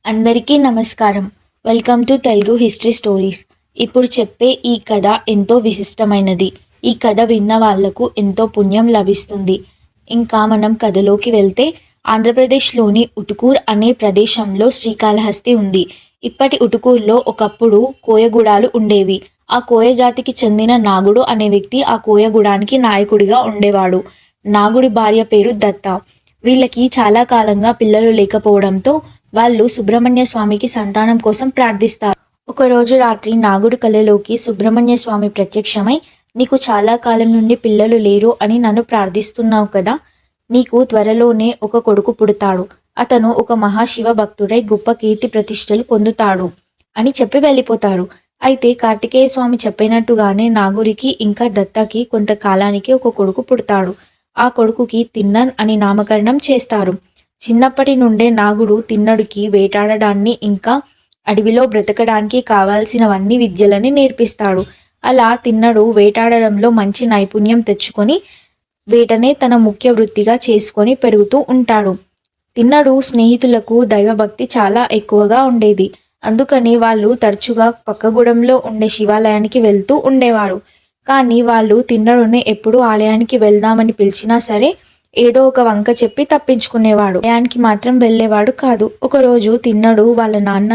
అందరికీ నమస్కారం. Welcome to Telugu history stories. ఇప్పుడు చెప్పే ఈ కథ ఎంతో విశిష్టమైనది. ఈ కథ విన్న వాళ్లకు ఎంతో పుణ్యం లభిస్తుంది. ఇంకా మనం కథలోకి వెళ్తే, ఆంధ్రప్రదేశ్లోని ఉటుకూర్ అనే ప్రదేశంలో శ్రీకాళహస్తి ఉంది. ఇప్పటి ఉటుకూర్లో ఒకప్పుడు కోయగూడాలు ఉండేవి. ఆ కోయ జాతికి చెందిన నాగుడు అనే వ్యక్తి ఆ కోయగూడానికి నాయకుడిగా ఉండేవాడు. నాగుడి భార్య పేరు దత్త. వీళ్ళకి చాలా కాలంగా పిల్లలు లేకపోవడంతో వాళ్ళు సుబ్రహ్మణ్య స్వామికి సంతానం కోసం ప్రార్థిస్తారు. ఒకరోజు రాత్రి నాగుడి కలలోకి సుబ్రహ్మణ్య స్వామి ప్రత్యక్షమై, నీకు చాలా కాలం నుండి పిల్లలు లేరు అని నన్ను ప్రార్థిస్తున్నావు కదా, నీకు త్వరలోనే ఒక కొడుకు పుడతాడు. అతను ఒక మహాశివ భక్తుడై గొప్ప కీర్తి ప్రతిష్టలు పొందుతాడు అని చెప్పి వెళ్ళిపోతారు. అయితే కార్తికేయ స్వామి చెప్పినట్టుగానే నాగురికి ఇంకా దత్తకి కొంతకాలానికి ఒక కొడుకు పుడతాడు. ఆ కొడుకుకి తిన్నన్ అని నామకరణం చేస్తారు. చిన్నప్పటి నుండే నాగుడు తిన్నడికి వేటాడడాన్ని ఇంకా అడవిలో బ్రతకడానికి కావాల్సినవన్నీ విద్యలని నేర్పిస్తాడు. అలా తిన్నడు వేటాడడంలో మంచి నైపుణ్యం తెచ్చుకొని వేటనే తన ముఖ్య వృత్తిగా చేసుకొని పెరుగుతూ ఉంటాడు. తిన్నడు స్నేహితులకు దైవభక్తి చాలా ఎక్కువగా ఉండేది. అందుకని వాళ్ళు తరచుగా పక్కగూడెంలో ఉండే శివాలయానికి వెళ్తూ ఉండేవారు. కానీ వాళ్ళు తిన్నడుని ఎప్పుడు ఆలయానికి వెళ్దామని పిలిచినా సరే ఏదో ఒక వంక చెప్పి తప్పించుకునేవాడు. ఆలయానికి మాత్రం వెళ్ళేవాడు కాదు. ఒకరోజు తిన్నడు వాళ్ళ నాన్న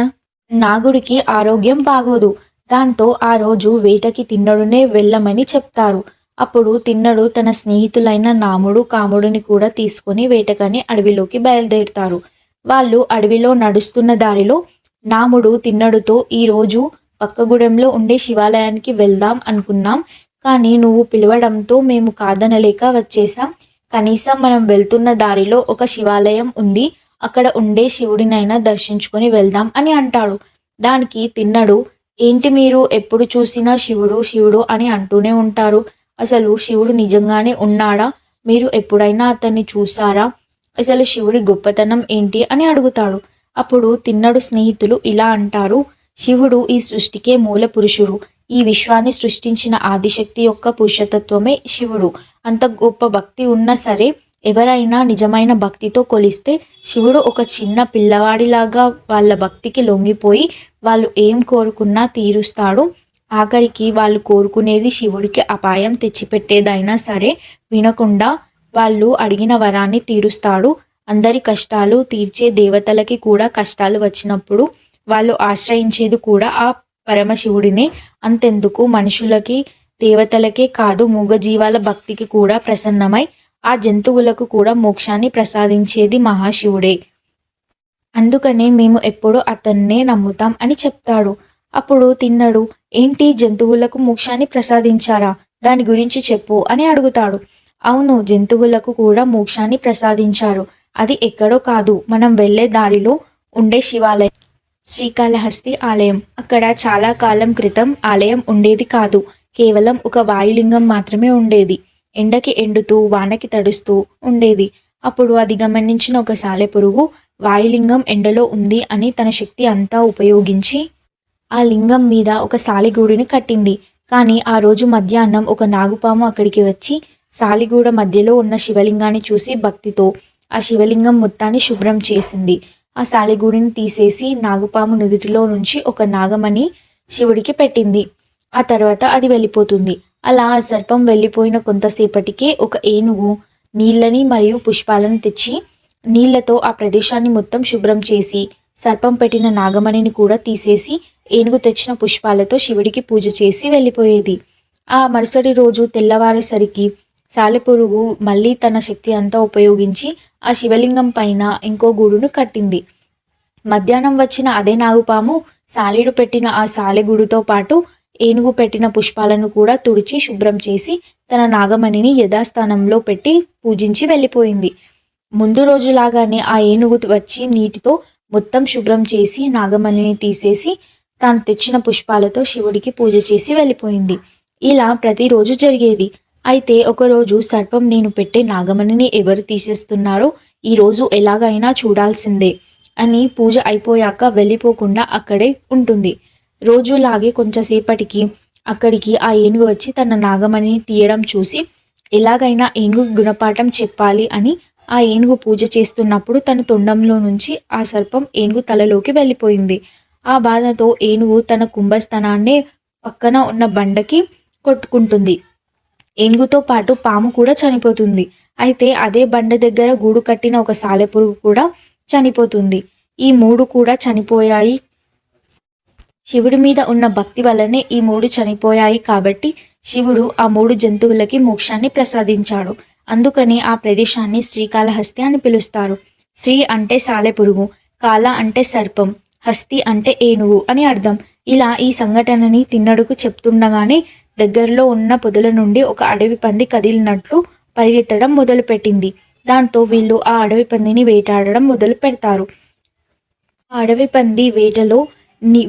నాగుడికి ఆరోగ్యం బాగోదు. దాంతో ఆ రోజు వేటకి తిన్నడునే వెళ్ళమని చెప్తారు. అప్పుడు తిన్నడు తన స్నేహితులైన నాముడు, కాముడిని కూడా తీసుకొని వేటకని అడవిలోకి బయలుదేరుతారు. వాళ్ళు అడవిలో నడుస్తున్న దారిలో నాముడు తిన్నడుతో, ఈరోజు పక్కగూడెంలో ఉండే శివాలయానికి వెళ్దాం అనుకున్నాం, కానీ నువ్వు పిలవడంతో మేము కాదనలేక వచ్చేసాం. కనీసం మనం వెళ్తున్న దారిలో ఒక శివాలయం ఉంది, అక్కడ ఉండే శివుడినైనా దర్శించుకొని వెళ్దాం అని అంటాడు. దానికి తిన్నడు, ఏంటి మీరు ఎప్పుడు చూసినా శివుడు శివుడు అని అంటూనే ఉంటారు, అసలు శివుడు నిజంగానే ఉన్నాడా, మీరు ఎప్పుడైనా అతన్ని చూసారా, అసలు శివుడి గొప్పతనం ఏంటి అని అడుగుతాడు. అప్పుడు తిన్నడు స్నేహితులు ఇలా అంటారు, శివుడు ఈ సృష్టికే మూల పురుషుడు. ఈ విశ్వాన్ని సృష్టించిన ఆదిశక్తి యొక్క పురుషతత్వమే శివుడు. అంత గొప్ప భక్తి ఉన్నా సరే ఎవరైనా నిజమైన భక్తితో కొలిస్తే శివుడు ఒక చిన్న పిల్లవాడిలాగా వాళ్ళ భక్తికి లొంగిపోయి వాళ్ళు ఏం కోరుకున్నా తీరుస్తాడు. ఆఖరికి వాళ్ళు కోరుకునేది శివుడికి అపాయం తెచ్చిపెట్టేదైనా సరే వినకుండా వాళ్ళు అడిగిన వరాన్ని తీరుస్తాడు. అందరి కష్టాలు తీర్చే దేవతలకి కూడా కష్టాలు వచ్చినప్పుడు వాళ్ళు ఆశ్రయించేది కూడా ఆ పరమశివుడినే. అంతెందుకు, మనుషులకి దేవతలకే కాదు మూగజీవాల భక్తికి కూడా ప్రసన్నమై ఆ జంతువులకు కూడా మోక్షాన్ని ప్రసాదించేది మహాశివుడే. అందుకనే మేము ఎప్పుడూ అతన్నే నమ్ముతాం అని చెప్తాడు. అప్పుడు తిన్నడు, ఏంటి జంతువులకు మోక్షాన్ని ప్రసాదించారా, దాని గురించి చెప్పు అని అడుగుతాడు. అవును, జంతువులకు కూడా మోక్షాన్ని ప్రసాదించారు. అది ఎక్కడో కాదు, మనం వెళ్ళే దారిలో ఉండే శివాలయం, శ్రీకాళహస్తి ఆలయం. అక్కడ చాలా కాలం క్రితం ఆలయం ఉండేది కాదు, కేవలం ఒక వాయులింగం మాత్రమే ఉండేది. ఎండకి ఎండుతూ వానకి తడుస్తూ ఉండేది. అప్పుడు అది గమనించిన ఒక సాలెపురుగు వాయులింగం ఎండలో ఉంది అని తన శక్తి అంతా ఉపయోగించి ఆ లింగం మీద ఒక సాలిగూడిని కట్టింది. కానీ ఆ రోజు మధ్యాహ్నం ఒక నాగుపాము అక్కడికి వచ్చి సాలిగూడ మధ్యలో ఉన్న శివలింగాన్ని చూసి భక్తితో ఆ శివలింగం మొత్తాన్ని శుభ్రం చేసింది. ఆ సాలిగూడిని తీసేసి నాగుపాము నుదుటిలో నుంచి ఒక నాగమణి శివుడికి పెట్టింది. ఆ తర్వాత అది వెళ్ళిపోతుంది. అలా ఆ సర్పం వెళ్ళిపోయిన కొంతసేపటికే ఒక ఏనుగు నీళ్ళని మరియు పుష్పాలను తెచ్చి నీళ్లతో ఆ ప్రదేశాన్ని మొత్తం శుభ్రం చేసి సర్పం పెట్టిన నాగమణిని కూడా తీసేసి ఏనుగు తెచ్చిన పుష్పాలతో శివుడికి పూజ చేసి వెళ్ళిపోయేది. ఆ మరుసటి రోజు తెల్లవారేసరికి సాలెపురుగు మళ్ళీ తన శక్తి అంతా ఉపయోగించి ఆ శివలింగం పైన ఇంకో గూడును కట్టింది. మధ్యాహ్నం వచ్చిన అదే నాగుపాము సాలీడు పెట్టిన ఆ సాలెగూడుతో పాటు ఏనుగు పెట్టిన పుష్పాలను కూడా తుడిచి శుభ్రం చేసి తన నాగమణిని యథాస్థానంలో పెట్టి పూజించి వెళ్ళిపోయింది. ముందు రోజులాగానే ఆ ఏనుగు వచ్చి నీటితో మొత్తం శుభ్రం చేసి నాగమణిని తీసేసి తాను తెచ్చిన పుష్పాలతో శివుడికి పూజ చేసి వెళ్ళిపోయింది. ఇలా ప్రతిరోజు జరిగేది. అయితే ఒకరోజు సర్పం, నేను పెట్టే నాగమణిని ఎవరు తీసేస్తున్నారో ఈరోజు ఎలాగైనా చూడాల్సిందే అని పూజ అయిపోయాక వెళ్ళిపోకుండా అక్కడే ఉంటుంది. రోజులాగే కొంచెంసేపటికి అక్కడికి ఆ ఏనుగు వచ్చి తన నాగమణిని తీయడం చూసి ఎలాగైనా ఏనుగు గుణపాఠం చెప్పాలి అని ఆ ఏనుగు పూజ చేస్తున్నప్పుడు తన తొండంలో నుంచి ఆ సర్పం ఏనుగు తలలోకి వెళ్ళిపోయింది. ఆ బాధతో ఏనుగు తన కుంభస్థానాన్నే పక్కన ఉన్న బండకి కొట్టుకుంటుంది. ఏనుగుతో పాటు పాము కూడా చనిపోతుంది. అయితే అదే బండ దగ్గర గూడు కట్టిన ఒక సాలెపురుగు కూడా చనిపోతుంది. ఈ 3 కూడా చనిపోయాయి. శివుడి మీద ఉన్న భక్తి వల్లనే ఈ 3 చనిపోయాయి కాబట్టి శివుడు ఆ 3 జంతువులకి మోక్షాన్ని ప్రసాదించాడు. అందుకని ఆ ప్రదేశాన్ని శ్రీకాళహస్తి అని పిలుస్తారు. శ్రీ అంటే సాలెపురుగు, కాల అంటే సర్పం, హస్తి అంటే ఏనుగు అని అర్థం. ఇలా ఈ సంఘటనని తిన్నడుకు చెప్తుండగానే దగ్గరలో ఉన్న పొదల నుండి ఒక అడవి పంది కదిలినట్లు పరిగెత్తడం మొదలుపెట్టింది. దాంతో వీళ్ళు ఆ అడవి పందిని వేటాడడం మొదలు పెడతారు. ఆ అడవి పంది వేటలో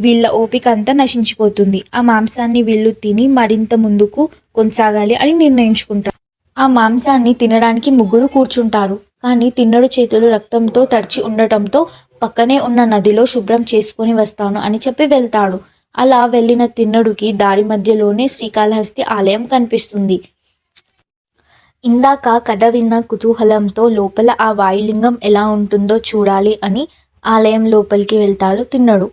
వీళ్ళ ఓపిక అంతా నశించిపోతుంది. ఆ మాంసాన్ని వీళ్ళు తిని మరింత ముందుకు కొనసాగాలి అని నిర్ణయించుకుంటారు. ఆ మాంసాన్ని తినడానికి 3 కూర్చుంటారు. కానీ తిన్నడు చేతులు రక్తంతో తడిచి ఉండటంతో పక్కనే ఉన్న నదిలో శుభ్రం చేసుకొని వస్తాను అని చెప్పి వెళ్తాడు. అలా వెళ్ళిన తిన్నడుకి దారి మధ్యలోనే శ్రీకాళహస్తి ఆలయం కనిపిస్తుంది. ఇందాక కథ విన్న కుతూహలంతో లోపల ఆ వాయులింగం ఎలా ఉంటుందో చూడాలి అని ఆలయం లోపలికి వెళ్తాడు తిన్నడు.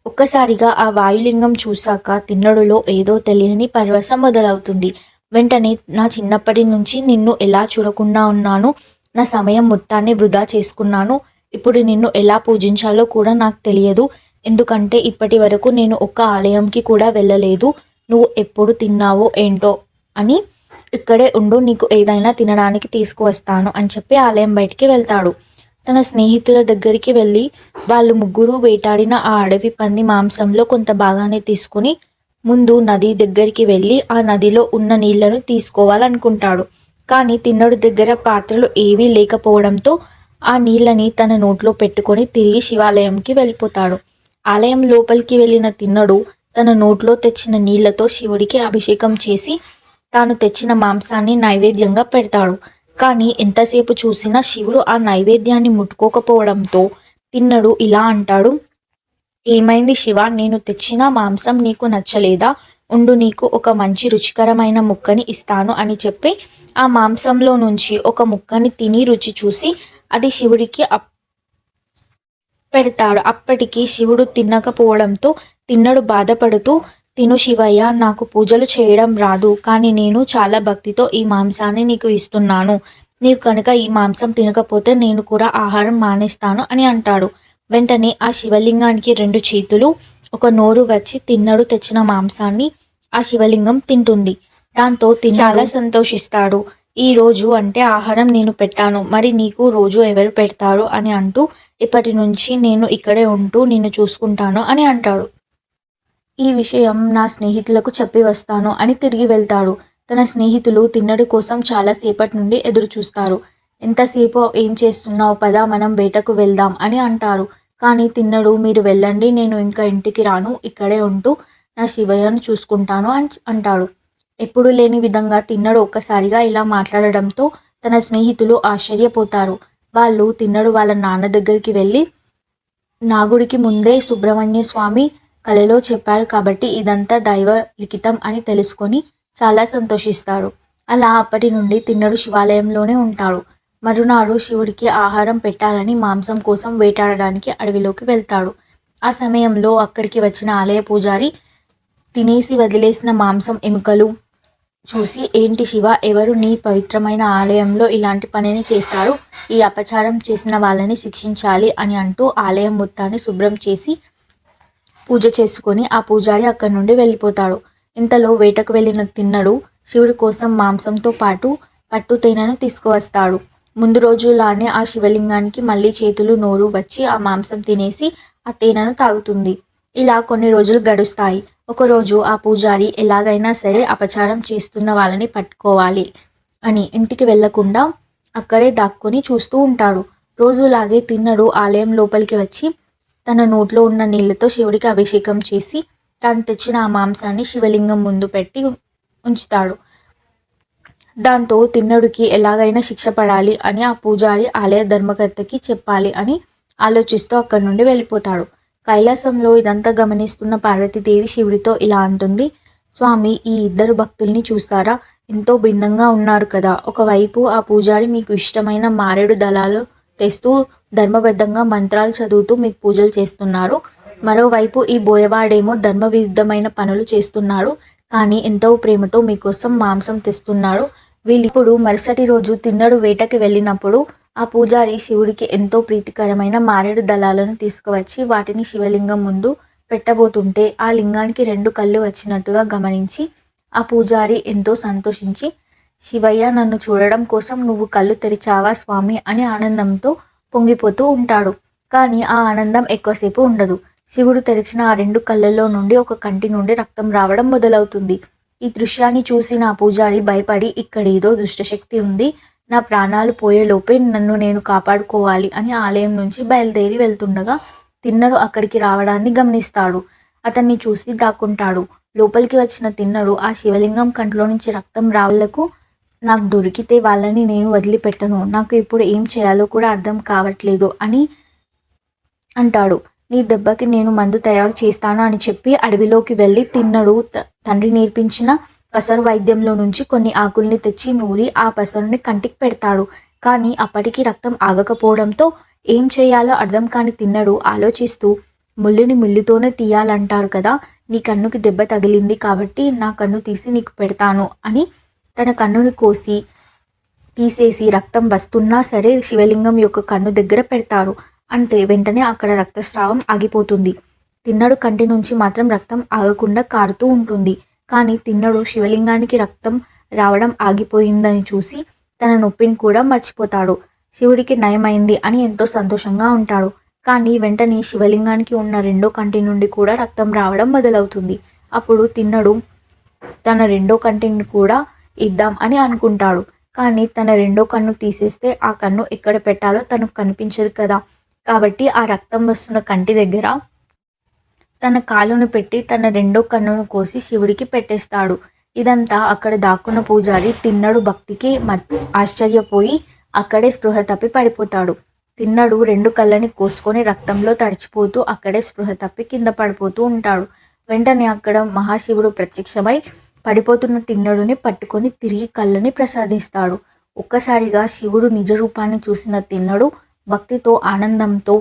ఒక్కసారిగా ఆ వాయులింగం చూశాక తిన్నడులో ఏదో తెలియని పరవశం మొదలవుతుంది. వెంటనే నా చిన్నప్పటి నుంచి నిన్ను ఎలా చూడకుండా ఉన్నాను, నా సమయం మొత్తాన్ని వృధా చేసుకున్నాను, ఇప్పుడు నిన్ను ఎలా పూజించాలో కూడా నాకు తెలియదు. ఎందుకంటే ఇప్పటి వరకు నేను ఒక్క ఆలయంకి కూడా వెళ్ళలేదు. నువ్వు ఎప్పుడు తిన్నావో ఏంటో అని ఇక్కడే ఉండు, నీకు ఏదైనా తినడానికి తీసుకువస్తాను అని చెప్పి ఆలయం బయటికి వెళ్తాడు. తన స్నేహితుల దగ్గరికి వెళ్ళి వాళ్ళు 3 వేటాడిన ఆ అడవి పంది మాంసంలో కొంత భాగాన్ని తీసుకుని ముందు నది దగ్గరికి వెళ్ళి ఆ నదిలో ఉన్న నీళ్లను తీసుకోవాలనుకుంటాడు. కానీ తిన్నడు దగ్గర పాత్రలు ఏవీ లేకపోవడంతో ఆ నీళ్ళని తన నోట్లో పెట్టుకొని తిరిగి శివాలయంకి వెళ్ళిపోతాడు. ఆలయం లోపలికి వెళ్ళిన తిన్నడు తన నోట్లో తెచ్చిన నీళ్లతో శివుడికి అభిషేకం చేసి తాను తెచ్చిన మాంసాన్ని నైవేద్యంగా పెడతాడు. కానీ ఎంతసేపు చూసినా శివుడు ఆ నైవేద్యాన్ని ముట్టుకోకపోవడంతో తిన్నడు ఇలా అంటాడు, ఏమైంది శివ, నేను తెచ్చిన మాంసం నీకు నచ్చలేదా? ఉండు, నీకు ఒక మంచి రుచికరమైన ముక్కని ఇస్తాను అని చెప్పి ఆ మాంసంలో నుంచి ఒక ముక్కని తిని రుచి చూసి అది శివుడికి పెడతాడు. అప్పటికి శివుడు తినకపోవడంతో తిన్నడు బాధపడుతూ, తిను శివయ్య, నాకు పూజలు చేయడం రాదు, కానీ నేను చాలా భక్తితో ఈ మాంసాన్ని నీకు ఇస్తున్నాను. నీవు కనుక ఈ మాంసం తినకపోతే నేను కూడా ఆహారం మానేస్తాను అని అంటాడు. వెంటనే ఆ శివలింగానికి 2 చేతులు, ఒక నోరు వచ్చి తిన్నడు తెచ్చిన మాంసాన్ని ఆ శివలింగం తింటుంది. దాంతో చాలా సంతోషిస్తాడు. ఈ రోజు అంటే ఆహారం నేను పెట్టాను, మరి నీకు రోజు ఎవరు పెడతారు అని అంటూ ఇప్పటి నుంచి నేను ఇక్కడే ఉంటూ నిన్ను చూసుకుంటాను అని అంటాడు. ఈ విషయం నా స్నేహితులకు చెప్పి వస్తాను అని తిరిగి వెళ్తాడు. తన స్నేహితులు తిన్నడి కోసం చాలా సేపటి నుండి ఎదురు చూస్తారు. ఎంతసేపో ఏం చేస్తున్నావు, పద మనం వేటకు వెళ్దాం అని అంటారు. కానీ తిన్నడు, మీరు వెళ్ళండి, నేను ఇంకా ఇంటికి రాను, ఇక్కడే ఉంటూ నా శివయ్యను చూసుకుంటాను అని అంటాడు. ఎప్పుడు లేని విధంగా తిన్నడు ఒక్కసారిగా ఇలా మాట్లాడడంతో తన స్నేహితులు ఆశ్చర్యపోతారు. వాళ్ళు తిన్నడు వాళ్ళ నాన్న దగ్గరికి వెళ్ళి, నాగుడికి ముందే సుబ్రహ్మణ్య స్వామి కలలో చెప్పారు కాబట్టి ఇదంతా దైవ లిఖితం అని తెలుసుకొని చాలా సంతోషిస్తాడు. అలా అప్పటి నుండి తిన్నడు శివాలయంలోనే ఉంటాడు. మరునాడు శివుడికి ఆహారం పెట్టాలని మాంసం కోసం వేటాడడానికి అడవిలోకి వెళ్తాడు. ఆ సమయంలో అక్కడికి వచ్చిన ఆలయ పూజారి తినేసి వదిలేసిన మాంసం ఎముకలు చూసి, ఏంటి శివ, ఎవరు నీ పవిత్రమైన ఆలయంలో ఇలాంటి పనిని చేస్తారు? ఈ అపచారం చేసిన వాళ్ళని శిక్షించాలి అని అంటూ ఆలయం మొత్తాన్ని శుభ్రం చేసి పూజ చేసుకొని ఆ పూజారి అక్కడి నుండి వెళ్ళిపోతాడు. ఇంతలో వేటకు వెళ్ళిన తిన్నడు శివుడి కోసం మాంసంతో పాటు పట్టు తేనెను తీసుకువస్తాడు. ముందు రోజులానే ఆ శివలింగానికి మళ్ళీ చేతులు నోరు వచ్చి ఆ మాంసం తినేసి ఆ తేనెను తాగుతుంది. ఇలా కొన్ని రోజులు గడుస్తాయి. ఒకరోజు ఆ పూజారి ఎలాగైనా సరే అపచారం చేస్తున్న వాళ్ళని పట్టుకోవాలి అని ఇంటికి వెళ్లకుండా అక్కడే దాక్కుని చూస్తూ ఉంటాడు. రోజులాగే తిన్నడు ఆలయం లోపలికి వచ్చి తన నోట్లో ఉన్న నీళ్లతో శివుడికి అభిషేకం చేసి తాను తెచ్చిన ఆ మాంసాన్ని శివలింగం ముందు పెట్టి ఉంచుతాడు. దాంతో తిన్నడుకి ఎలాగైనా శిక్ష పడాలి అని ఆ పూజారి ఆలయ ధర్మకర్తకి చెప్పాలి అని ఆలోచిస్తూ అక్కడి నుండి వెళ్ళిపోతాడు. కైలాసంలో ఇదంతా గమనిస్తున్న పార్వతీదేవి శివుడితో ఇలా అంటుంది, స్వామి, ఈ 2 భక్తుల్ని చూస్తారా? ఎంతో భిన్నంగా ఉన్నారు కదా. ఒకవైపు ఆ పూజారి మీకు ఇష్టమైన మారేడు దళాలు తెస్తూ ధర్మబద్ధంగా మంత్రాలు చదువుతూ మీకు పూజలు చేస్తున్నారు. మరోవైపు ఈ బోయవాడేమో ధర్మ విరుద్ధమైన పనులు చేస్తున్నాడు. కానీ ఎంతో ప్రేమతో మీకోసం మాంసం తెస్తున్నాడు. వీళ్ళిప్పుడు మరుసటి రోజు తిన్నడు వేటకి వెళ్ళినప్పుడు ఆ పూజారి శివుడికి ఎంతో ప్రీతికరమైన మారేడు దళాలను తీసుకువచ్చి వాటిని శివలింగం ముందు పెట్టబోతుంటే ఆ లింగానికి 2 కళ్ళు వచ్చినట్టుగా గమనించి ఆ పూజారి ఎంతో సంతోషించి, శివయ్య, నన్ను చూడడం కోసం నువ్వు కళ్ళు తెరిచావా స్వామి అని ఆనందంతో పొంగిపోతూ ఉంటాడు. కానీ ఆ ఆనందం ఎక్కువసేపు ఉండదు. శివుడు తెరిచిన ఆ 2 కళ్ళల్లో నుండి ఒక కంటి నుండి రక్తం రావడం మొదలవుతుంది. ఈ దృశ్యాన్ని చూసిన ఆ పూజారి భయపడి, ఇక్కడేదో దుష్టశక్తి ఉంది, నా ప్రాణాలు పోయేలోపే నన్ను నేను కాపాడుకోవాలి అని ఆలయం నుంచి బయలుదేరి వెళ్తుండగా తిన్నడు అక్కడికి రావడాన్ని గమనిస్తాడు. అతన్ని చూసి దాక్కుంటాడు. లోపలికి వచ్చిన తిన్నడు ఆ శివలింగం కంట్లో నుంచి రక్తం రాళ్లకు, నాకు దొరికితే వాళ్ళని నేను వదిలిపెట్టను, నాకు ఇప్పుడు ఏం చేయాలో కూడా అర్థం కావట్లేదు అని అంటాడు. నీ దెబ్బకి నేను మందు తయారు చేస్తాను అని చెప్పి అడవిలోకి వెళ్ళి తిన్నడు తండ్రి నేర్పించిన పసరు వైద్యంలో నుంచి కొన్ని ఆకుల్ని తెచ్చి నూరి ఆ పసరుని కంటికి పెడతాడు. కానీ అప్పటికి రక్తం ఆగకపోవడంతో ఏం చేయాలో అర్థం కాని తిన్నడు ఆలోచిస్తూ, ముళ్ళుని ముళ్ళుతోనే తీయాలంటారు కదా, నీ కన్నుకి దెబ్బ తగిలింది కాబట్టి నా కన్ను తీసి నీకు పెడతాను అని తన కన్నుని తీసేసి రక్తం వస్తున్నా సరే శివలింగం యొక్క కన్ను దగ్గర పెడతారు. అంతే, వెంటనే అక్కడ రక్తస్రావం ఆగిపోతుంది. తిన్నడు కంటి నుంచి మాత్రం రక్తం ఆగకుండా కారుతూ ఉంటుంది. కానీ తిన్నడు శివలింగానికి రక్తం రావడం ఆగిపోయిందని చూసి తన నొప్పిని కూడా మర్చిపోతాడు. శివుడికి నయమైంది అని ఎంతో సంతోషంగా ఉంటాడు. కానీ వెంటనే శివలింగానికి ఉన్న 2వ కంటి నుండి కూడా రక్తం రావడం మొదలవుతుంది. అప్పుడు తిన్నడు తన 2వ కంటిని కూడా ఇద్దాం అని అనుకుంటాడు. కానీ తన 2వ కన్ను తీసేస్తే ఆ కన్ను ఎక్కడ పెట్టాలో తనకు కనిపించదు కదా. కాబట్టి ఆ రక్తం వస్తున్న కంటి దగ్గర తన కాలును పెట్టి తన 2వ కన్నును కోసి శివుడికి పెట్టేస్తాడు. ఇదంతా అక్కడ దాక్కున్న పూజారి తిన్నడు భక్తికి ఆశ్చర్యపోయి అక్కడే స్పృహ తప్పి పడిపోతాడు. తిన్నడు 2 కళ్ళని కోసుకొని రక్తంలో తడిచిపోతూ అక్కడే స్పృహ తప్పి కింద పడిపోతూ ఉంటాడు. వెంటనే అక్కడ మహాశివుడు ప్రత్యక్షమై పడిపోతున్న తిన్నడుని పట్టుకొని తిరిగి కళ్ళని ప్రసాదిస్తాడు. ఒక్కసారిగా శివుడు నిజ రూపాన్ని చూసిన తిన్నడు భక్తితో ఆనందంతో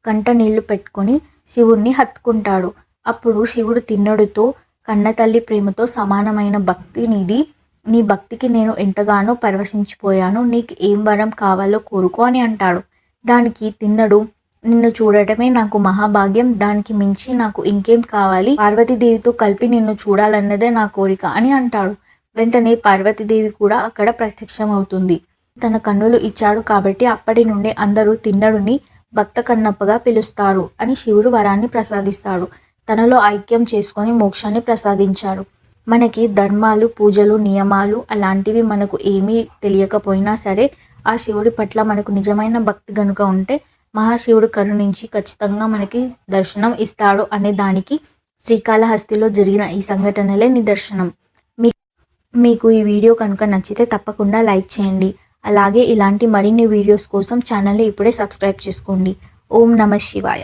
కంట నీళ్లు పెట్టుకొని శివుణ్ణి హత్తుకుంటాడు. అప్పుడు శివుడు తిన్నడుతో, కన్నతల్లి ప్రేమతో సమానమైన భక్తి నీది, నీ భక్తికి నేను ఎంతగానో పరవశించిపోయాను, నీకు ఏం వరం కావాలో కోరుకో అని అంటాడు. దానికి తిన్నడు, నిన్ను చూడటమే నాకు మహాభాగ్యం, దానికి మించి నాకు ఇంకేం కావాలి, పార్వతీదేవితో కలిపి నిన్ను చూడాలన్నదే నా కోరిక అని అంటాడు. వెంటనే పార్వతీదేవి కూడా అక్కడ ప్రత్యక్షమవుతుంది. తన కన్నులు ఇచ్చాడు కాబట్టి అప్పటి నుండి అందరూ తిన్నడుని భక్త కన్నప్పగా పిలుస్తారు అని శివుడు వరాన్ని ప్రసాదిస్తాడు. తనలో ఐక్యం చేసుకొని మోక్షాన్ని ప్రసాదించారు. మనకి ధర్మాలు, పూజలు, నియమాలు అలాంటివి మనకు ఏమీ తెలియకపోయినా సరే ఆ శివుడి పట్ల మనకు నిజమైన భక్తి గనుక ఉంటే మహాశివుడు కరుణించి ఖచ్చితంగా మనకి దర్శనం ఇస్తాడు అనే దానికి శ్రీకాళహస్తిలో జరిగిన ఈ సంఘటనలే నిదర్శనం. మీకు ఈ వీడియో కనుక నచ్చితే తప్పకుండా లైక్ చేయండి. అలాగే ఇలాంటి మరిన్ని వీడియోస్ కోసం ఛానల్ని ఇప్పుడే సబ్స్క్రైబ్ చేసుకోండి. ఓం నమః శివాయ.